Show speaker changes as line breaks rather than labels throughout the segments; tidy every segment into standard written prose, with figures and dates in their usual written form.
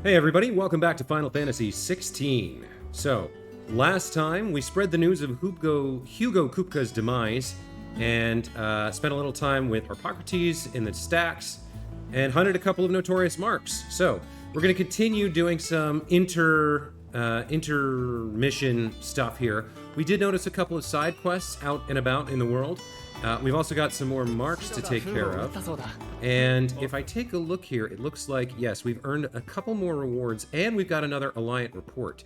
Hey everybody, welcome back to Final Fantasy XVI. So, last time we spread the news of Hugo Kupka's demise and spent a little time with Harpocrates in the stacks and hunted a couple of notorious marks. So, we're going to continue doing some intermission stuff here. We did notice a couple of side quests out and about in the world. We've also got some more marks to take care of. And if I take a look here, it looks like, yes, we've earned a couple more rewards, and we've got another Alliant report.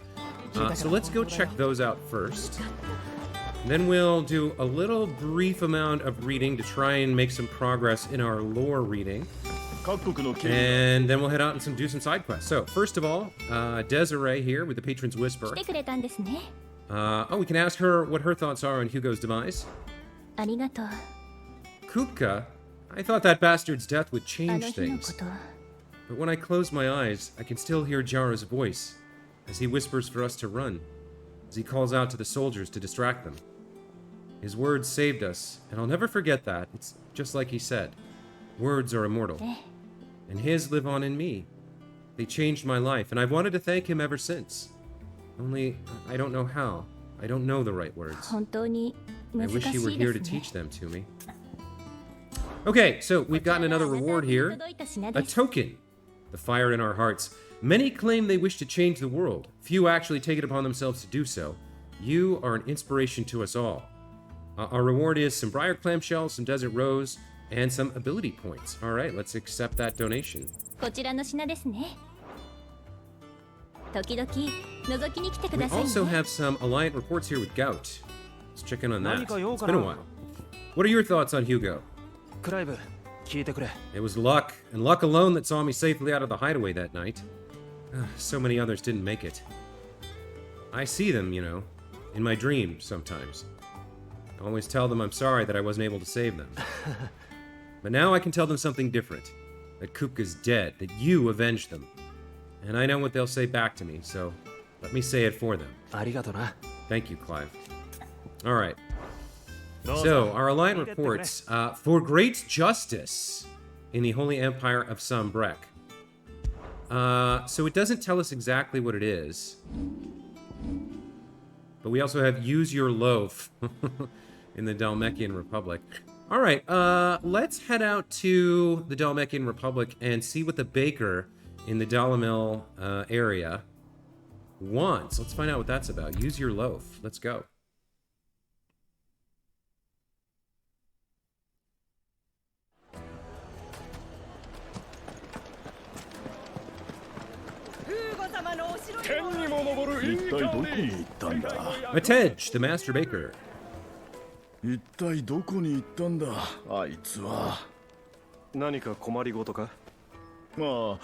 So let's go check those out first. Then we'll do a little brief amount of reading to try and make some progress in our lore reading. And then we'll head out and do some side quests. So, first of all, Desiree here with the Patron's Whisper. Oh, we can ask her what her thoughts are on Hugo's demise. Kupka, I thought that bastard's death would change things. But when I close my eyes, I can still hear Jara's voice as he whispers for us to run, as he calls out to the soldiers to distract them. His words saved us, and I'll never forget that. It's just like he said. Words are immortal, and his live on in me. They changed my life, and I've wanted to thank him ever since. Only, I don't know how. I don't know the right words. I wish you were here to teach them to me. Okay, so we've gotten another reward here. A token. The fire in our hearts. Many claim they wish to change the world. Few actually take it upon themselves to do so. You are an inspiration to us all. Our reward is some briar clamshells, some desert rose, and some ability points. All right, let's accept that donation. We also have some Alliant reports here with Gout. Let's check in on that. It's been a while. What are your thoughts on Hugo?
Clive,
It was luck, and luck alone that saw me safely out of the hideaway that night. So many others didn't make it. I see them, you know, in my dreams sometimes. I always tell them I'm sorry that I wasn't able to save them. But now I can tell them something different. That Kupka's dead, that you avenged them. And I know what they'll say back to me, so let me say it for them. Thank you, Clive. Alright. So, our Alliant reports, for great justice in the Holy Empire of Sambrek. So it doesn't tell us exactly what it is. But we also have use your loaf in the Dhalmekian Republic. Alright, let's head out to the Dhalmekian Republic and see what the baker in the Dalamil area wants. Let's find out what that's about. Use your loaf. Let's go. Matej, the master baker.
一体どこに行ったんだあいつは。
何か困りごとか？
まあ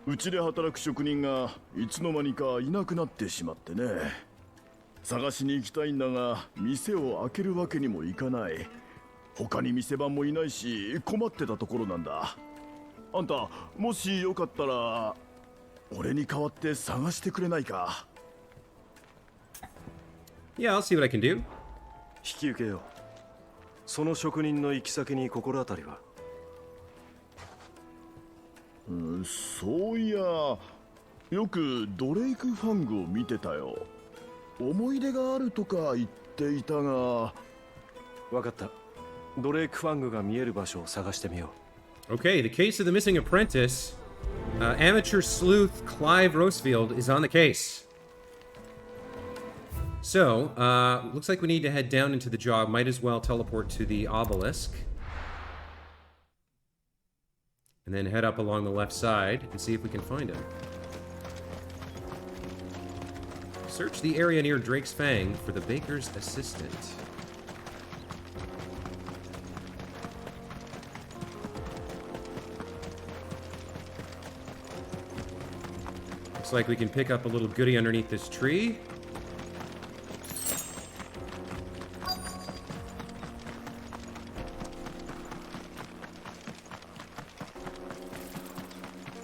うちで働く職人がいつの間にかいなくなってしまってね。探しに行きたいんだが店を開けるわけにもいかない。他に店番もいないし困ってたところなんだ。あんたもしよかったら俺に代わって探してくれないか？
Yeah, I'll see what I can do.
引き受けよう。その職人の行き先に心当たりは？
そういや、よくドレイクファングを見てたよ。思い出があるとか言っていたが。
わかった。ドレイクファングが見える場所を探してみよ
う。Okay, the case of the missing apprentice. Amateur sleuth Clive Rosefield is on the case. So, looks like we need to head down into the jog. Might as well teleport to the obelisk. And then head up along the left side and see if we can find him. Search the area near Drake's Fang for the baker's assistant. Looks like we can pick up a little goodie underneath this tree.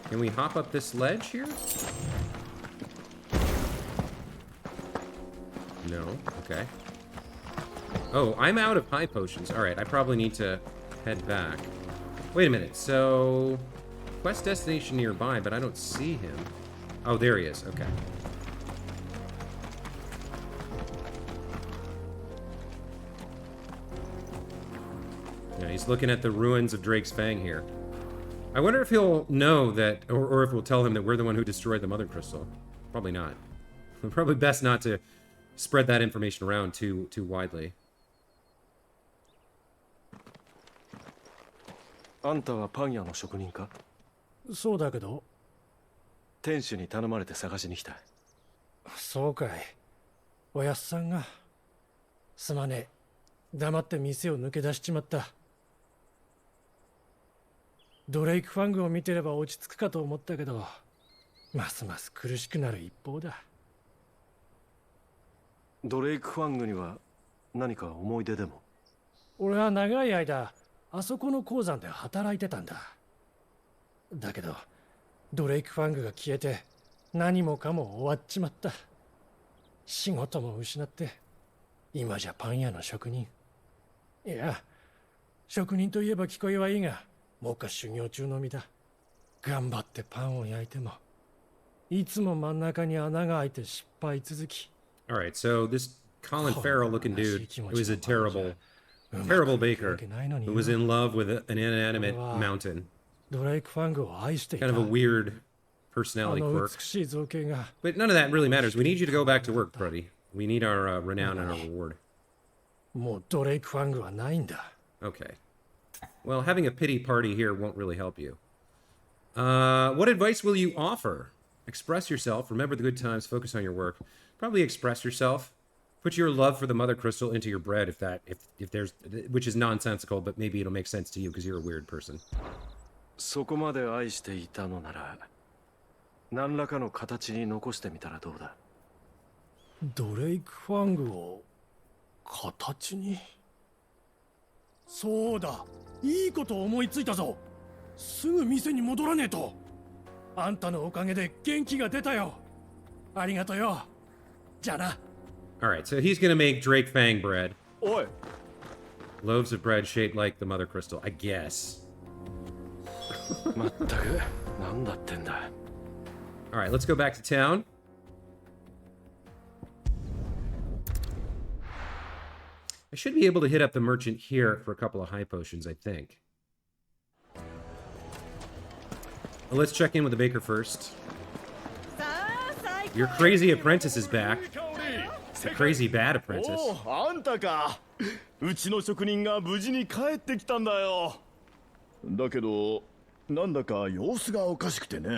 Can we hop up this ledge here? No. Okay. Oh, I'm out of high potions. Alright, I probably need to head back. Wait a minute. So, quest destination nearby, but I don't see him. Oh, there he is. Okay. Yeah, he's looking at the ruins of Drake's Fang here. I wonder if he'll know that, or if we'll tell him that we're the one who destroyed the Mother Crystal. Probably not. Probably best not to spread that information around too widely.
あんたはパン屋の職人か？
そうだけど。
店主に頼まれて探しに来た。
そうかい。おやっさんが。すまねえ。黙って店を抜け出しちまった。ドレイクファングを見てれば落ち着くかと思ったけど、ますます苦しくなる一方だ。
ドレイクファングには何か思い出でも？
俺は長い間、あそこの鉱山で働いてたんだ。だけど、ドレイクファングが消えて、何もかも終わっちまった。仕事も失って、今じゃパン屋の職人。いや、職人といえば聞こえはいいが、目下修行中の身だ。頑張ってパンを焼いても、いつも真ん中に穴が開いて失敗続き。
Alright, so this Colin Farrell-looking dude was a terrible baker who was in love with an inanimate mountain. Kind of a weird personality quirk. But none of that really matters. We need you to go back to work, buddy. We need our renown and our reward. Okay. Well, having a pity party here won't really help you. What advice will you offer? Express yourself. Remember the good times. Focus on your work. Probably express yourself. Put your love for the Mother Crystal into your bread if there's, which is nonsensical, but maybe it'll make sense to you because you're a weird person.
そこまで愛していたのなら、何らかの形に残してみたらどうだ？
ドレイクファングを形に？そうだ、いいこと思いついたぞ。すぐ店に戻らねえと。あんたのおかげで元気が出たよ。ありがとよ。じゃあな。
Alright, so he's gonna make Drake Fang bread.
おい。
Loaves of bread shaped like the Mother Crystal, I guess.
まったく、なんだってんだ。
Alright, let's go back to town. I should be able to hit up the merchant here for a couple of high potions, I think. Well, let's check in with the baker first. Your crazy apprentice is back. The crazy bad apprentice.
あんたか。うちの職人が無事に帰ってきたんだよ。だけど、なんだか様子がおかしくてね。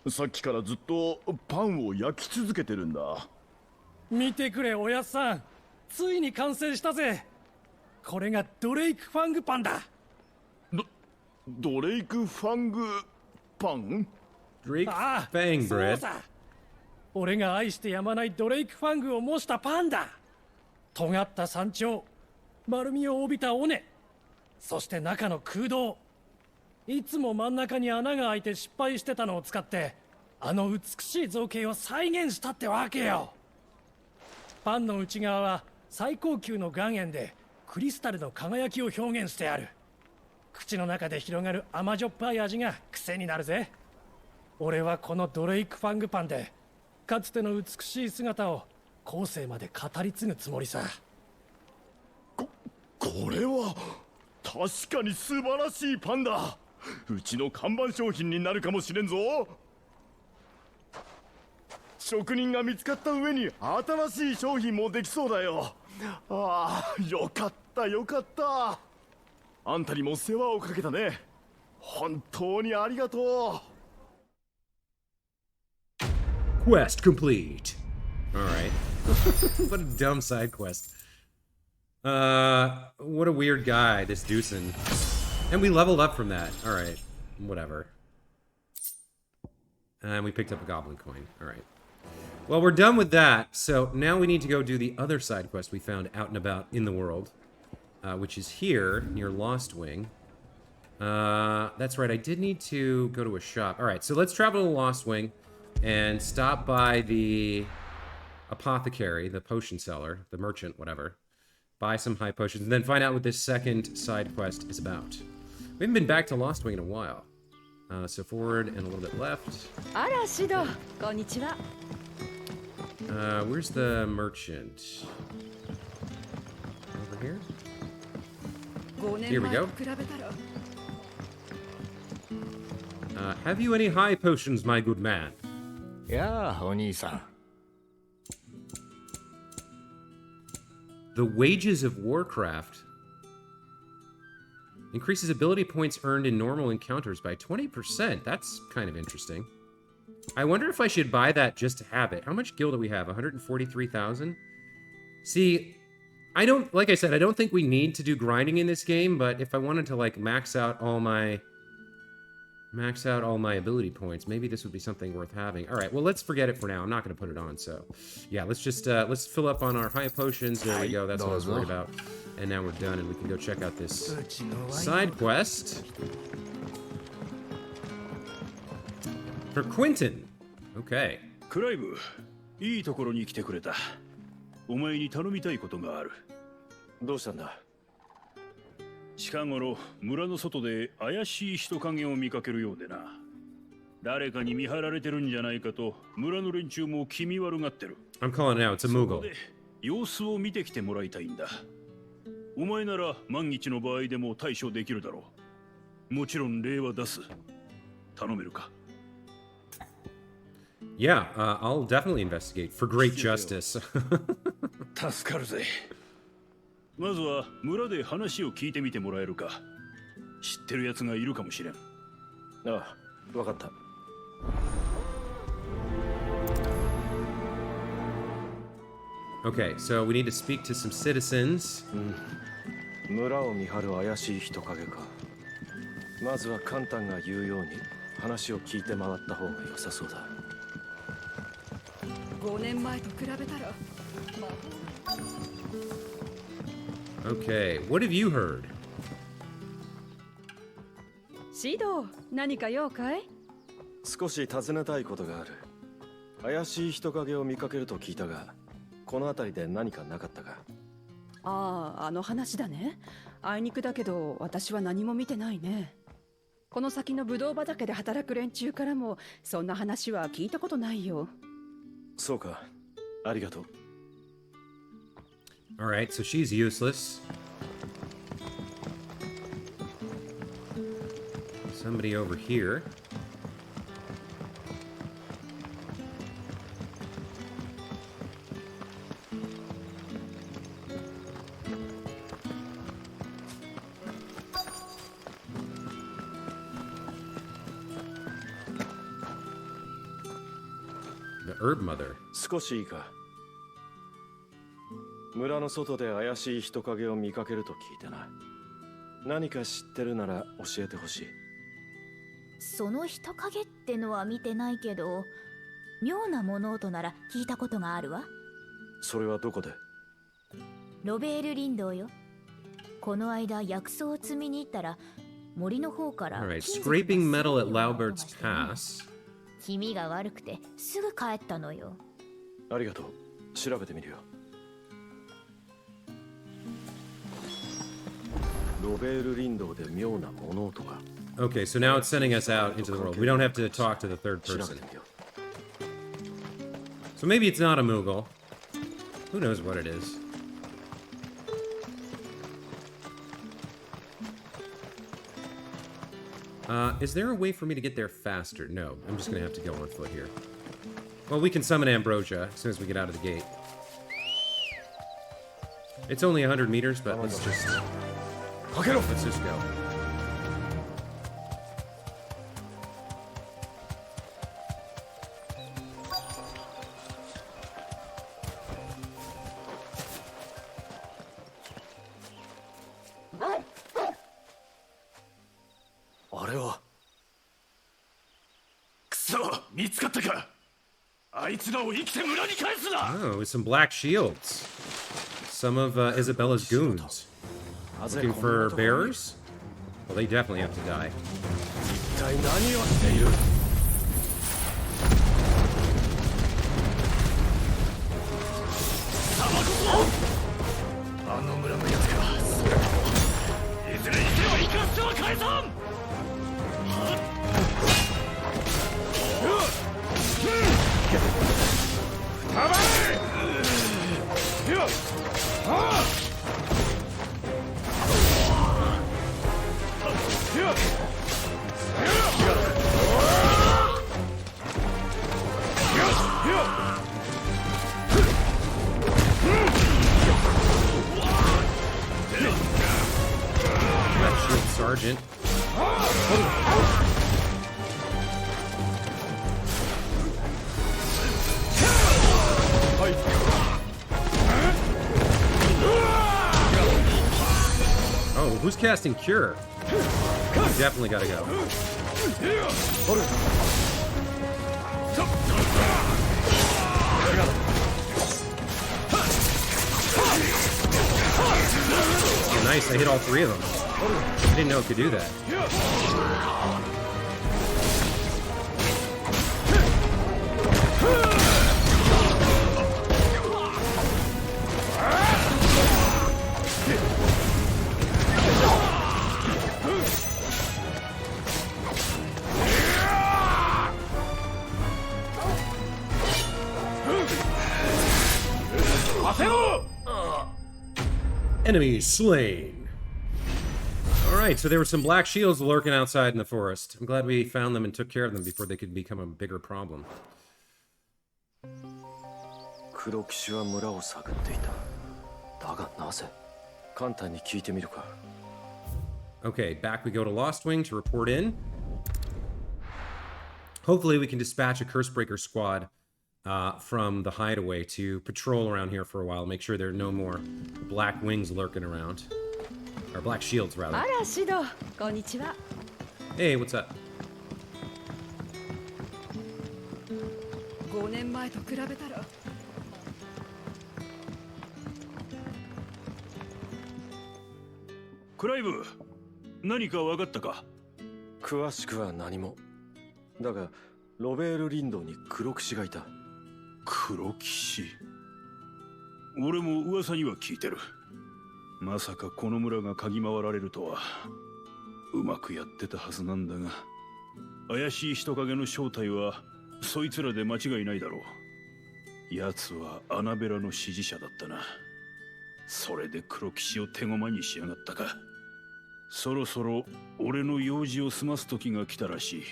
さっきからずっとパンを焼き続けてるんだ。
見てくれ、おやっさん。ついに完成したぜ。これがドレイクファングパンだ。
ドレイクファングパン？
Drake Fang bread.
そうさ。俺が愛してやまないドレイクファングを模したパンだ。尖った山頂、丸みを帯びた尾根、そして中の空洞。いつも真ん中に穴が開いて失敗してたのを使って、あの美しい造形を再現したってわけよ。パンの内側は最高級の岩塩でクリスタルの輝きを表現してある。口の中で広がる甘じょっぱい味が癖になるぜ。俺はこのドレイクファングパンでかつての美しい姿を後世まで語り継ぐつもりさ。
これは確かに素晴らしいパンだ。うちの看板商品になるかもしれんぞ。職人が見つかった上に新しい商品もできそうだよ。ああ、よかったよかった。あんたにも世話をかけたね。本当にありがとう。
Quest complete. Alright. What a dumb side quest. What a weird guy, this Doosan. And we leveled up from that. Alright. Whatever. And we picked up a goblin coin. Alright. Well, we're done with that, so now we need to go do the other side quest we found out and about in the world. Which is here, near Lostwing. That's right, I did need to go to a shop. Alright, so let's travel to Lostwing and stop by the apothecary, the potion seller, the merchant, whatever. Buy some high potions, and then find out what this second side quest is about. We haven't been back to Lostwing in a while. So forward and a little bit left.
あら、シド、こんにちは。
Where's the merchant? Over here?
5年
Here we
前
go.
と比べたら
Have you any high potions, my good man?
やあ、お兄さん。
The Wages of Warcraft increases ability points earned in normal encounters by 20%. That's kind of interesting. I wonder if I should buy that just to have it. How much gil do we have? 143,000? See, I don't, like I said, I don't think we need to do grinding in this game, but if I wanted to, like, max out all my ability points, maybe this would be something worth having. All right, well, let's forget it for now. I'm not going to put it on, so yeah, let's just let's fill up on our high potions. There we go. That's what I was worried about. And now we're done, and we can go check out this side quest for Quentin. Okay.
クライブ、いいところに来てくれた。お前に頼みたいことがある。
どうしたんだ？
近頃村の外で怪しい人影を見かけるようでな。誰かに見張られてるんじゃないかと村の連中も気味悪がってる。
I'm calling it out. It's a
そ
Moogle.
こで様子を見てきてもらいたいんだ。お前なら万一の場合でも対処できるだろう。もちろん礼は出す。頼めるか？
Yeah, I'll definitely investigate for great justice.
助かるぜ。まずは村で話を聞いてみてもらえるか。知ってる奴がいるかもしれん。
ああ、わかった。
Okay, so we need to speak to some citizens.
村を見張る怪しい人影か。まずはカンタンが言うように話を聞いて回った方が良さそうだ。
5年前と比べたら
Okay, what have you heard?
シド、何か用かい？
少し尋ねたいことがある。怪しい人影を見かけると聞いたが、この辺りで何かなかったか？
ああ、あの話だね。あいにくだけど私は何も見てないね。この先のブドウ畑で働く連中からもそんな話は聞いたことないよ。
そうか。ありがとう。
All right, so she's useless. Somebody over here. The Herb Mother.
少しいいか。村の外で怪しい人影を見かけると聞いてな。何か知ってるなら教えてほしい。
その人影ってのは見てないけど、妙な物音なら聞いたことがあるわ。
それはどこで？
ロベール林道よ。この間薬草を積みに行ったら森の方から
All right,
金属
scraping
が
metal at
すごい音が
Laubert's
してね
Pass.
気味が悪くてすぐ帰ったのよ。
ありがとう。調べてみるよ。ロベール林道で妙な物音か。
Okay, so now it's sending us out into the world. We don't have to talk to the third
調べ
person.
てみよう。
So maybe it's not a Moogle. Who knows what it is? Is there a way for me to get there faster? No, I'm just gonna have to go on foot here. Well, we can summon Ambrosia as soon as we get out of the gate. It's only 100 meters, but let's just go. Oh, with some black shields. Some of Isabella's goons. Looking for bearers? Well, they definitely have to die.
一体何をしている？
あの村のやつか。いずれにせよ生かしては返さん。
sergeant. Oh, who's casting Cure? Definitely gotta go. Oh, nice, I hit all three of them. I didn't know it could do that. Enemy slain. Alright, so there were some black shields lurking outside in the forest. I'm glad we found them and took care of them before they could become a bigger problem.
黒騎士は村を探っていた。だがなぜ？簡単に聞いてみるか。
Okay, back we go to Lostwing to report in. Hopefully we can dispatch a Cursebreaker squad from the hideaway to patrol around here for a while. Make sure there are no more black wings lurking around. Or black shields, rather. Hey, what's up?
5年前と比べたら
クライブ、何か分かったか？
詳しくは何も。だがロベール林道に黒騎士がいた。
黒騎士。俺も噂には聞いてる。まさかこの村が嗅ぎ回られるとは。うまくやってたはずなんだが、怪しい人影の正体はそいつらで間違いないだろう。奴はアナベラの支持者だったな。それで黒騎士を手駒にしやがったか。そろそろ俺の用事を済ます時が来たらし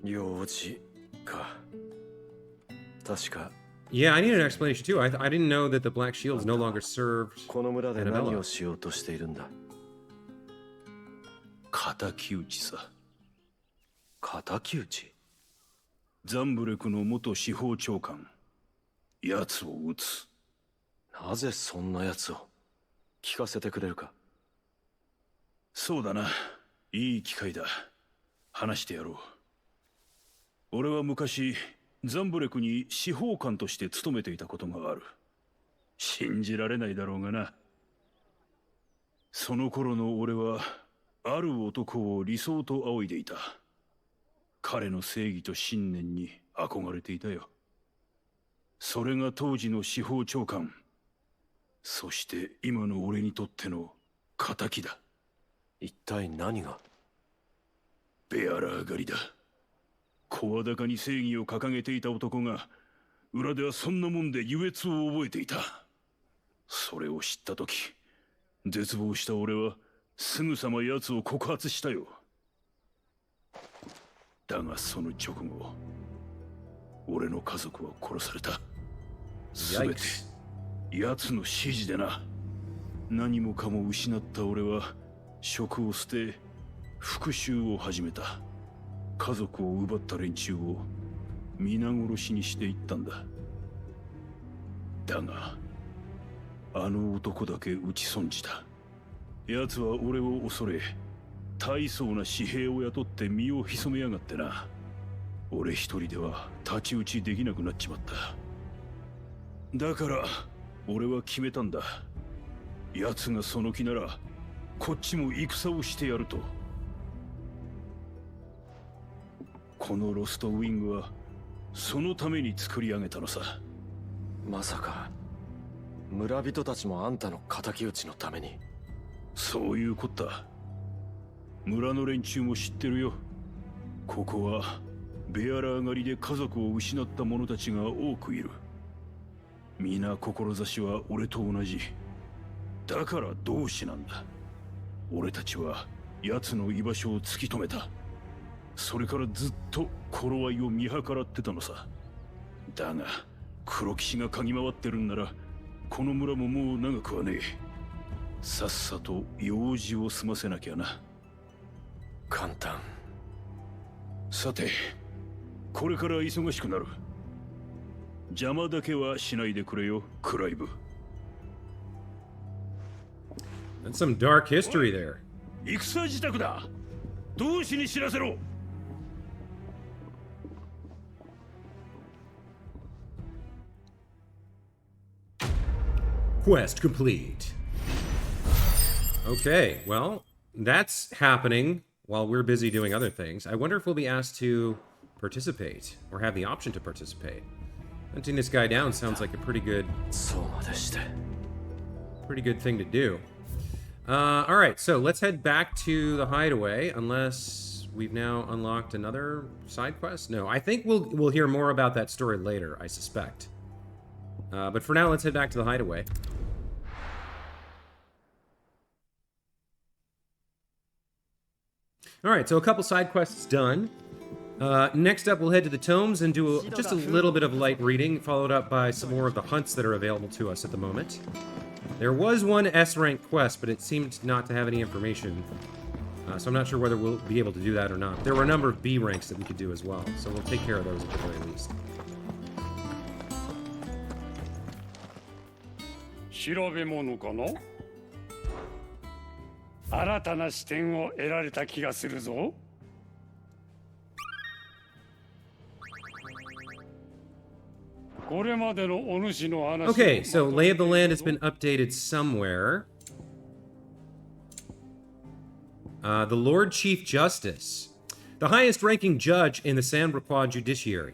い。
用事か。確か。
Yeah, I need an explanation too. I didn't know that the black shields no longer served.
この村で何をしようとしているんだ。
敵討ちさ。
敵討ち？
ザンブレクの元司法長官。奴を撃つ。
なぜそんな奴を？聞かせてくれるか。
そうだな。いい機会だ。話してやろう。俺は昔ザンブレクに司法官として勤めていたことがある。信じられないだろうがな。その頃の俺はある男を理想と仰いでいた。彼の正義と信念に憧れていたよ。それが当時の司法長官、そして今の俺にとっての仇だ。
一体何が？
ベアラー狩りだ。声高に正義を掲げていた男が裏ではそんなもんで優越を覚えていた。それを知った時、絶望した俺はすぐさま奴を告発したよ。だがその直後、俺の家族は殺された。全て奴の指示でな。何もかも失った俺は職を捨て復讐を始めた。家族を奪った連中を皆殺しにしていったんだ。だがあの男だけ撃ち損じた。奴は俺を恐れ大層な私兵を雇って身を潜めやがってな。俺一人では太刀打ちできなくなっちまった。だから俺は決めたんだ。奴がその気ならこっちも戦をしてやると。このロストウィングはそのために作り上げたのさ。
まさか村人たちもあんたの敵討ちのために？
そういうこった。村の連中も知ってるよ。ここはベアラー狩りで家族を失った者たちが多くいる。皆志は俺と同じ。だから同志なんだ。俺たちは奴の居場所を突き止めた。それからずっと頃合いを見計らってたのさ。だが黒騎士が嗅ぎ回ってるんならこの村ももう長くはねえ。さっさと用事を済ませなきゃな。
簡単。
さて、これから忙しくなる。邪魔だけはしないでくれよ、クライブ。
That's some dark history there.
戦自宅だ。同志に知らせろ。
Quest complete. Okay, well, that's happening while we're busy doing other things. I wonder if we'll be asked to participate, or have the option to participate. Hunting this guy down sounds like a pretty good thing to do. Alright, so let's head back to the hideaway, unless we've now unlocked another side quest? No, I think we'll hear more about that story later, I suspect. But for now, let's head back to the hideaway. Alright, so a couple side quests done. Next up, we'll head to the tomes and do just a little bit of light reading, followed up by some more of the hunts that are available to us at the moment. There was one S-rank quest, but it seemed not to have any information. So I'm not sure whether we'll be able to do that or not. There were a number of B ranks that we could do as well, so we'll take care of those at the very least.
調べ物かな？新たな視点を得られた気がするぞ。これまでのお主の話。
Okay, so Lay of the Land has been updated somewhere. The Lord Chief Justice, the highest-ranking judge in the San Roquois Judiciary.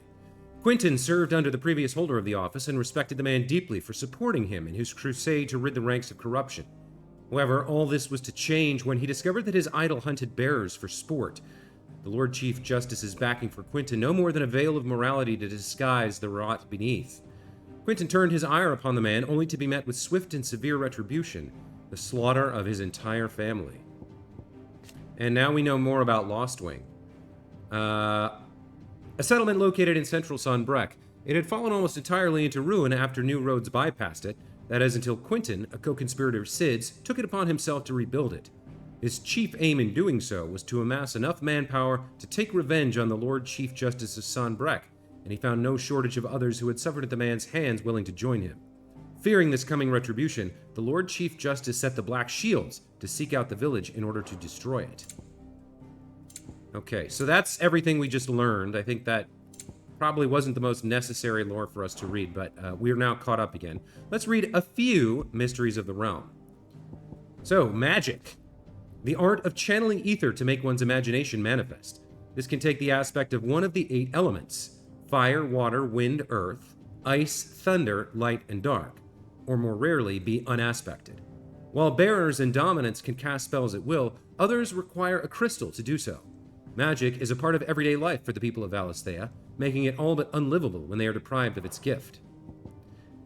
Quentin served under the previous holder of the office and respected the man deeply for supporting him in his crusade to rid the ranks of corruption. However, all this was to change when he discovered that his idol hunted bearers for sport. The Lord Chief Justice's backing for Quentin no more than a veil of morality to disguise the rot beneath. Quentin turned his ire upon the man only to be met with swift and severe retribution, the slaughter of his entire family. And now we know more about Lostwing. A settlement located in central Sanbrec. It had fallen almost entirely into ruin after new roads bypassed it, that is until Quentin, a co-conspirator of Sid's, took it upon himself to rebuild it. His chief aim in doing so was to amass enough manpower to take revenge on the Lord Chief Justice of Sanbrec, and he found no shortage of others who had suffered at the man's hands willing to join him. Fearing this coming retribution, the Lord Chief Justice set the Black Shields to seek out the village in order to destroy it. Okay, so that's everything we just learned. I think that probably wasn't the most necessary lore for us to read, but we're now caught up again. Let's read a few Mysteries of the Realm. So, magic. The art of channeling ether to make one's imagination manifest. This can take the aspect of one of the 8 elements: fire, water, wind, earth, ice, thunder, light, and dark, or more rarely, be unaspected. While bearers and dominants can cast spells at will, others require a crystal to do so. Magic is a part of everyday life for the people of Valisthea, making it all but unlivable when they are deprived of its gift.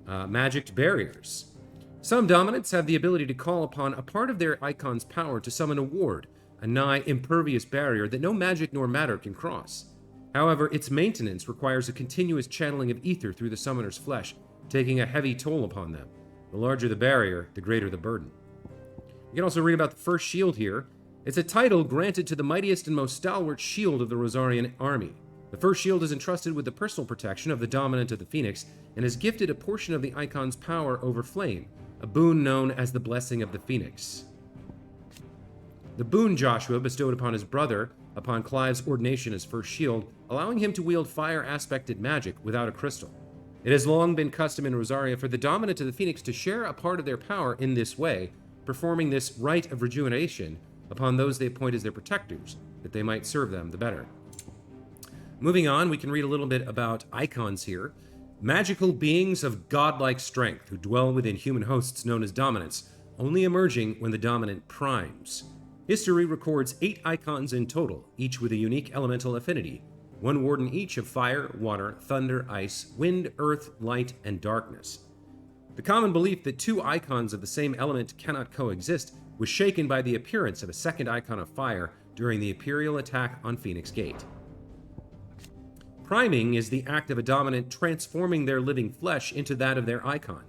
Magicked barriers. Some dominants have the ability to call upon a part of their icon's power to summon a ward, a nigh impervious barrier that no magic nor matter can cross. However, its maintenance requires a continuous channeling of ether through the summoner's flesh, taking a heavy toll upon them. The larger the barrier, the greater the burden. You can also read about the first shield here. It's a title granted to the mightiest and most stalwart shield of the Rosarian army. The first shield is entrusted with the personal protection of the dominant of the Phoenix, and is gifted a portion of the icon's power over flame, a boon known as the Blessing of the Phoenix. The boon Joshua bestowed upon his brother upon Clive's ordination as first shield, allowing him to wield fire-aspected magic without a crystal. It has long been custom in Rosaria for the dominant of the Phoenix to share a part of their power in this way, performing this rite of rejuvenation upon those they appoint as their protectors, that they might serve them the better. Moving on, we can read a little bit about icons here. Magical beings of godlike strength who dwell within human hosts known as dominants, only emerging when the dominant primes. History records 8 icons in total, each with a unique elemental affinity, one warden each of fire, water, thunder, ice, wind, earth, light, and darkness. The common belief that 2 icons of the same element cannot coexist was shaken by the appearance of a second icon of fire during the Imperial attack on Phoenix Gate. Priming is the act of a dominant transforming their living flesh into that of their icon.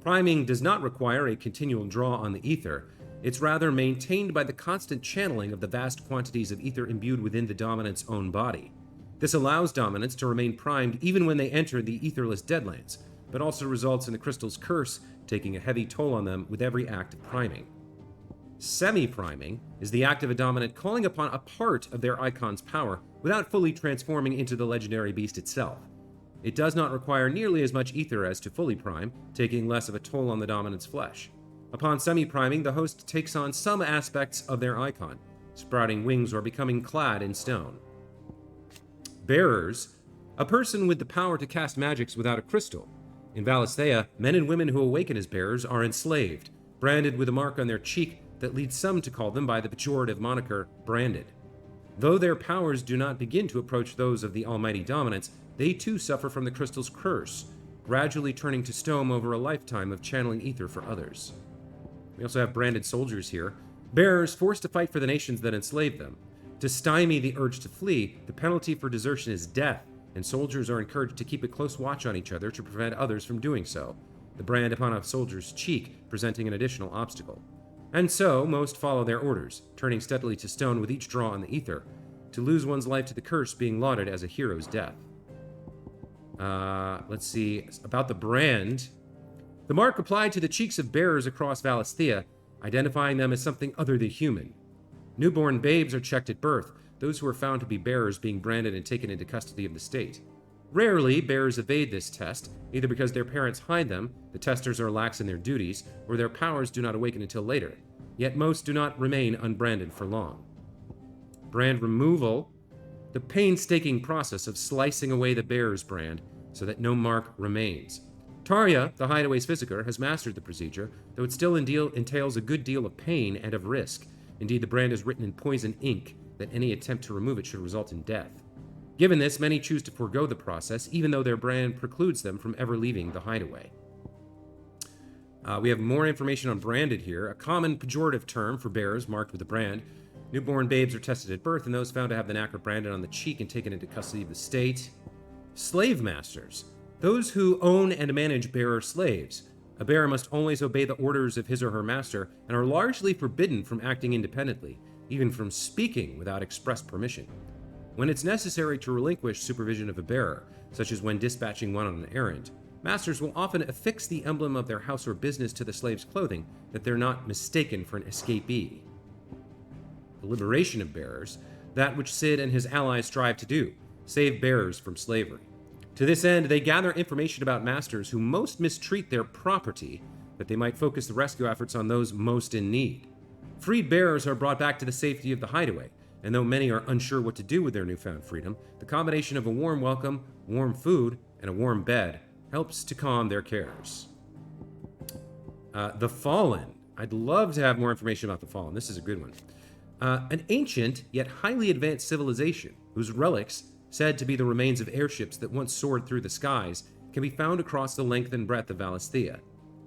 Priming does not require a continual draw on the ether. It's rather maintained by the constant channeling of the vast quantities of ether imbued within the Dominant's own body. This allows Dominants to remain primed even when they enter the etherless Deadlands, but also results in the crystal's curse taking a heavy toll on them with every act of priming. Semi-priming is the act of a Dominant calling upon a part of their icon's power without fully transforming into the legendary beast itself. It does not require nearly as much ether as to fully prime, taking less of a toll on the Dominant's flesh. Upon semi-priming, the host takes on some aspects of their icon, sprouting wings or becoming clad in stone. Bearers, a person with the power to cast magics without a crystal. In Valisthea, men and women who awaken as bearers are enslaved, branded with a mark on their cheek that leads some to call them by the pejorative moniker branded. Though their powers do not begin to approach those of the almighty Dominants, they too suffer from the crystal's curse, gradually turning to stone over a lifetime of channeling ether for others. We also have branded soldiers here, bearers forced to fight for the nations that enslaved them. To stymie the urge to flee, the penalty for desertion is death, and soldiers are encouraged to keep a close watch on each other to prevent others from doing so, the brand upon a soldier's cheek presenting an additional obstacle. And so, most follow their orders, turning steadily to stone with each draw on the ether, to lose one's life to the curse being lauded as a hero's death. Let's see, about the brand. The mark applied to the cheeks of bearers across Valisthea, identifying them as something other than human. Newborn babes are checked at birth, those who are found to be bearers being branded and taken into custody of the state. Rarely, bearers evade this test, either because their parents hide them, the testers are lax in their duties, or their powers do not awaken until later. Yet most do not remain unbranded for long. Brand removal, the painstaking process of slicing away the bearer's brand so that no mark remains. Tarja, the Hideaway's Physiker, has mastered the procedure, though it still entails a good deal of pain and of risk. Indeed, the brand is written in poison ink that any attempt to remove it should result in death. Given this, many choose to forego the process, even though their brand precludes them from ever leaving the Hideaway. We have more information on branded here, a common pejorative term for bearers marked with a brand. Newborn babes are tested at birth, and those found to have the knacker branded on the cheek and taken into custody of the state. Slave masters, those who own and manage bearer slaves. A bearer must always obey the orders of his or her master and are largely forbidden from acting independently, even from speaking without express permission. When it's necessary to relinquish supervision of a bearer, such as when dispatching one on an errand, masters will often affix the emblem of their house or business to the slave's clothing that they're not mistaken for an escapee. The liberation of bearers, that which Sid and his allies strive to do, save bearers from slavery. To this end, they gather information about masters who most mistreat their property, that they might focus the rescue efforts on those most in need. Freed bearers are brought back to the safety of the Hideaway, and though many are unsure what to do with their newfound freedom, the combination of a warm welcome, warm food, and a warm bed helps to calm their cares. The Fallen. I'd love to have more information about the Fallen. This is a good one. An ancient, yet highly advanced civilization, whose relics, said to be the remains of airships that once soared through the skies, can be found across the length and breadth of Valisthea.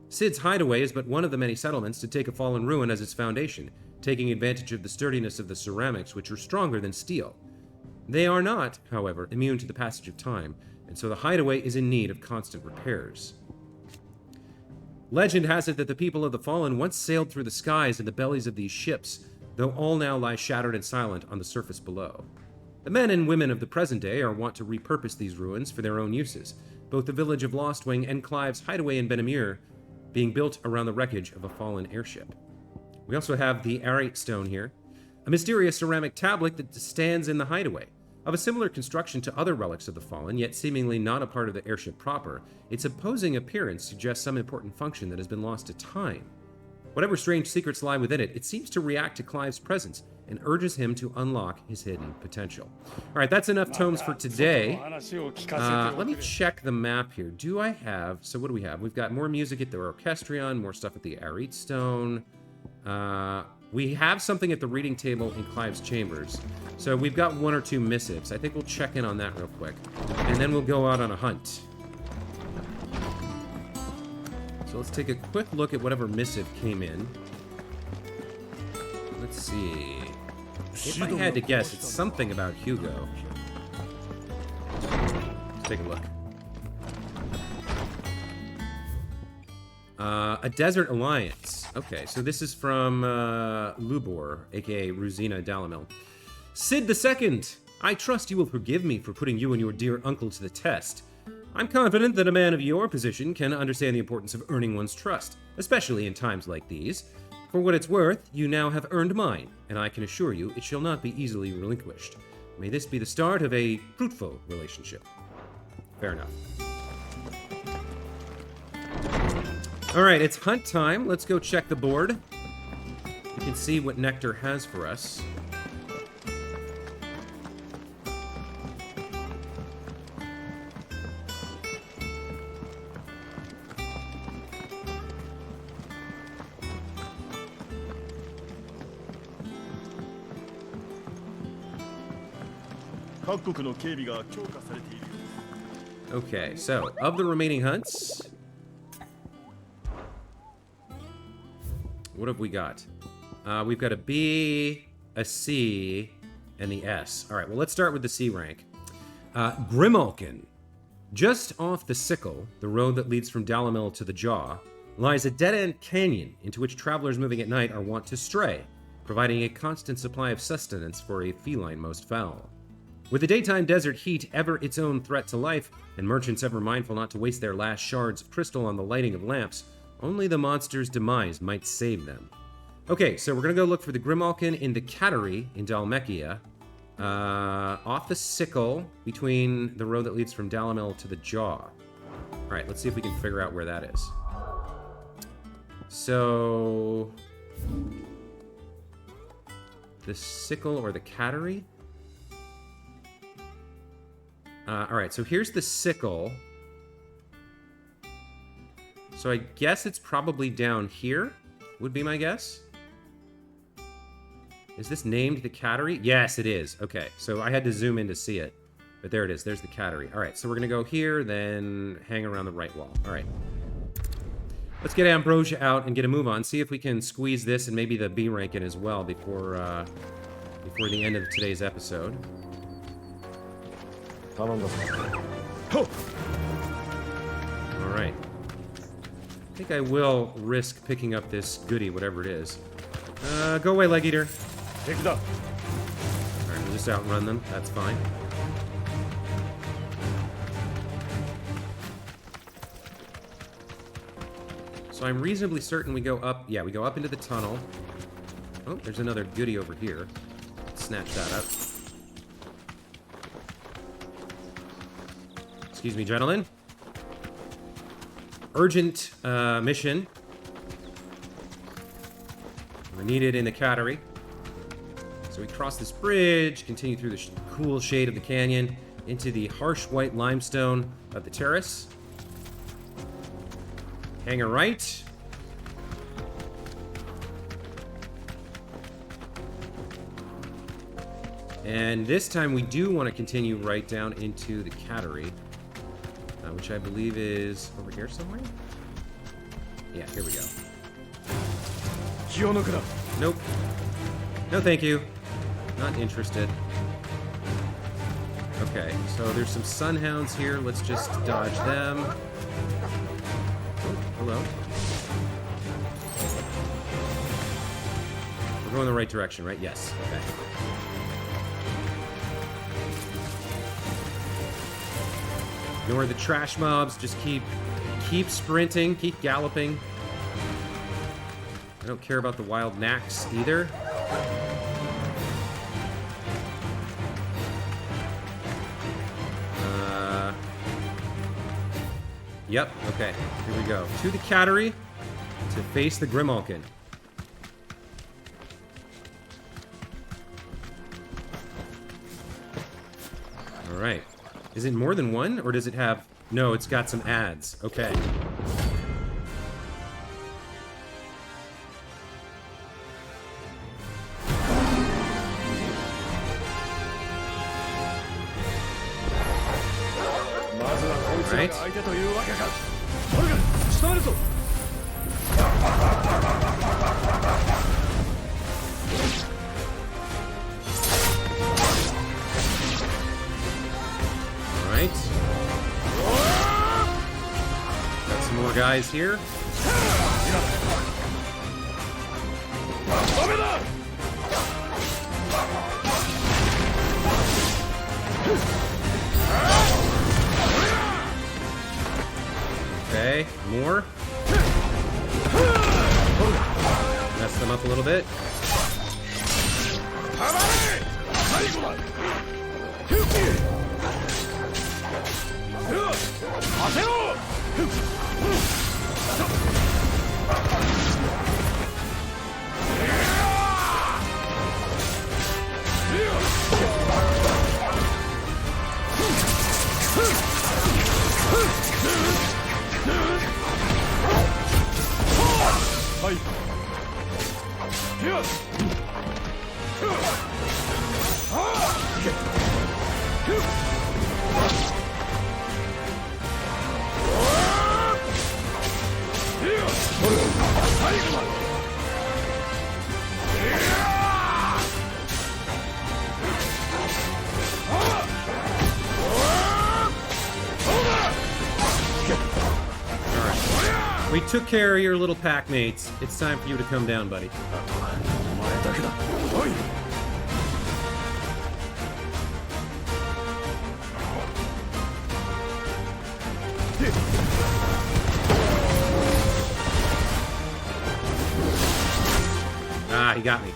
Sid's Hideaway is but one of the many settlements to take a fallen ruin as its foundation, taking advantage of the sturdiness of the ceramics, which are stronger than steel. They are not, however, immune to the passage of time, and so the Hideaway is in need of constant repairs. Legend has it that the people of the Fallen once sailed through the skies in the bellies of these ships, though all now lie shattered and silent on the surface below. The men and women of the present day are wont to repurpose these ruins for their own uses, both the village of Lostwing and Clive's Hideaway in Benamir being built around the wreckage of a fallen airship. We also have the Arate Stone here, a mysterious ceramic tablet that stands in the Hideaway. Of a similar construction to other relics of the Fallen, yet seemingly not a part of the airship proper, its imposing appearance suggests some important function that has been lost to time. Whatever strange secrets lie within it, it seems to react to Clive's presence and urges him to unlock his hidden potential. All right, that's enough tomes for today. Let me check the map here. Do I have... So what do we have? We've got more music at the Orchestrion, more stuff at the Arete Stone. We have something at the reading table in Clive's chambers. So we've got one or two missives. I think we'll check in on that real quick. And then we'll go out on a hunt. So let's take a quick look at whatever missive came in. Let's see. If I had to guess, it's something about Hugo. Let's take a look. A Desert Alliance. Okay, so this is from Lubor, aka Ruzina Dalamel. Sid II, I trust you will forgive me for putting you and your dear uncle to the test. I'm confident that a man of your position can understand the importance of earning one's trust, especially in times like these. For what it's worth, you now have earned mine, and I can assure you it shall not be easily relinquished. May this be the start of a fruitful relationship. Fair enough. Alright, it's hunt time. Let's go check the board. We can see what Nectar has for us. Okay, so, of the remaining hunts, what have we got? We've got a B, a C, and the S. Alright, well, let's start with the C rank. Grimalkin. Just off the Sickle, the road that leads from Dalamil to the Jaw, lies a dead-end canyon into which travelers moving at night are wont to stray, providing a constant supply of sustenance for a feline most foul. With the daytime desert heat ever its own threat to life, and merchants ever mindful not to waste their last shards of crystal on the lighting of lamps, only the monster's demise might save them. Okay, so we're gonna go look for the Grimalkin in the Cattery in Dalmekia, off the Sickle, between the road that leads from Dalamil to the Jaw. Alright, let's see if we can figure out where that is. So... the Sickle or the Cattery? Alright, so here's the Sickle. So I guess it's probably down here, would be my guess. Is this named the Cattery? Yes, it is. Okay, so I had to zoom in to see it. But there it is. There's the Cattery. Alright, so we're going to go here, then hang around the right wall. Alright. Let's get Ambrosia out and get a move on. See if we can squeeze this and maybe the B rank in as well before the end of today's episode. Alright. I think I will risk picking up this goodie, whatever it is. Go away, Leg Eater.
Take it up.
Alright, we'll just outrun them. That's fine. So I'm reasonably certain we go up... Yeah, we go up into the tunnel. Oh, there's another goodie over here. Let's snatch that up. Excuse me, gentlemen. Urgent mission. We're needed in the Cattery. So we cross this bridge, continue through the cool shade of the canyon, into the harsh white limestone of the terrace. Hang a right. And this time we do want to continue right down into the Cattery. Which I believe is over here somewhere? Yeah, here we go. Nope. No thank you. Not interested. Okay, so there's some sunhounds here. Let's just dodge them. Oh, hello. We're going the right direction, right? Yes. Okay. Ignore the trash mobs, just keep sprinting, keep galloping. I don't care about the wild knacks either. Yep, okay, here we go. To the Cattery to face the Grimalkin. Alright. Is it more than one, or does it have... No, it's got some ads. Okay. Alright. Alright. Got some more guys here. Okay, more. Mess them up a little bit. We took care of your little pack mates. It's time for you to come down, buddy. Ah, he got me.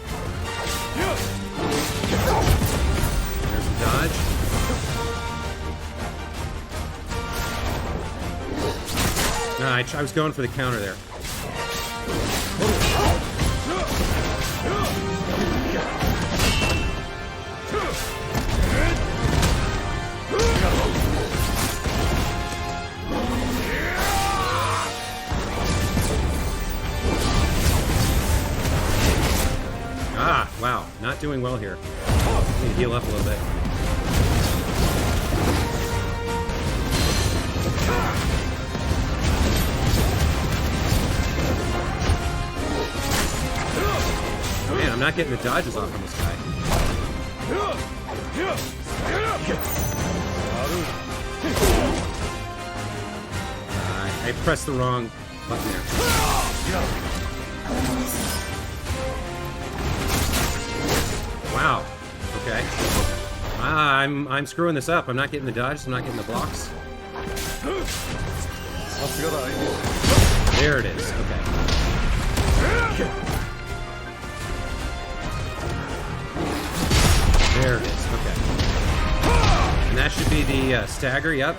There's a dodge. Nah, I was going for the counter there. Ah, wow. Not doing well here. Need to heal up a little bit. Man, I'm not getting the dodges off on this guy. I pressed the wrong button there. Wow. Okay. I'm screwing this up. I'm not getting the dodges. I'm not getting the blocks. There it is. Okay. There it is. Okay. And that should be the stagger. Yep.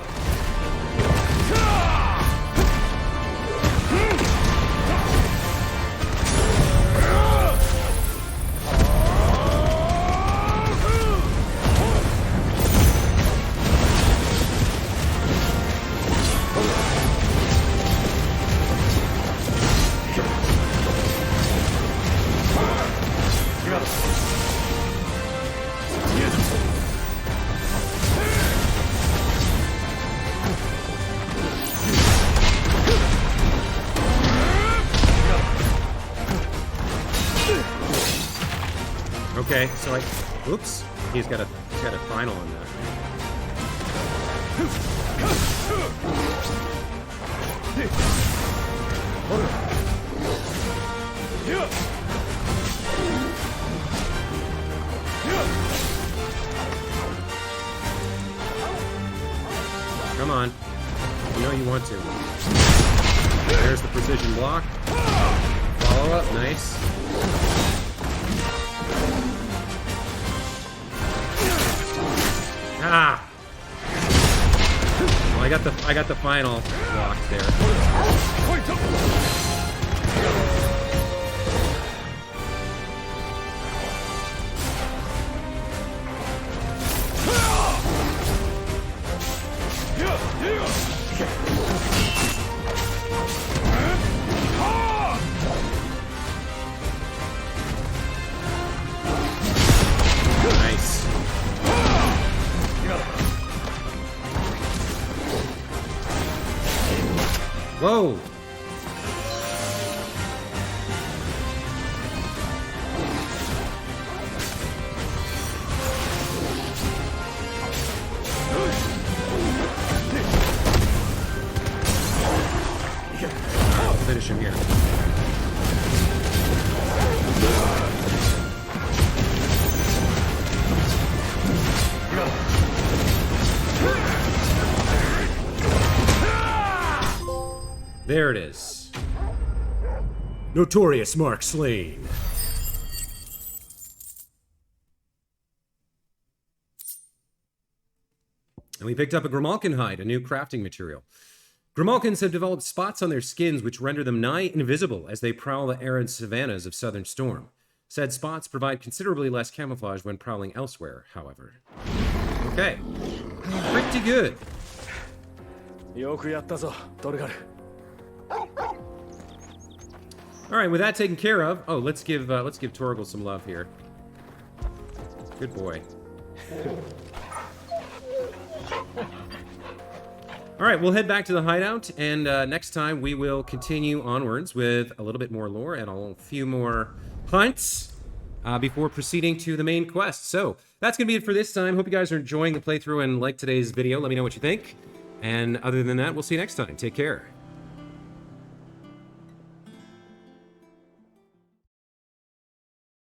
Okay, so oops, he's got a final on that. Come on, you know you want to. There's the precision block. Follow up, nice. Ah! Well, I got the final block there. Nice. Whoa! I'll finish him here. There it is. Notorious Mark slain. And we picked up a Grimalkin hide, a new crafting material. Grimalkins have developed spots on their skins which render them nigh invisible as they prowl the arid savannas of Southern Storm. Said spots provide considerably less camouflage when prowling elsewhere, however. Okay. Pretty good. Alright, with that taken care of... Oh, let's give Torgal some love here. Good boy. Alright, we'll head back to the hideout, and next time we will continue onwards with a little bit more lore and a few more hunts before proceeding to the main quest. So, that's going to be it for this time. Hope you guys are enjoying the playthrough and like today's video. Let me know what you think. And other than that, we'll see you next time. Take care.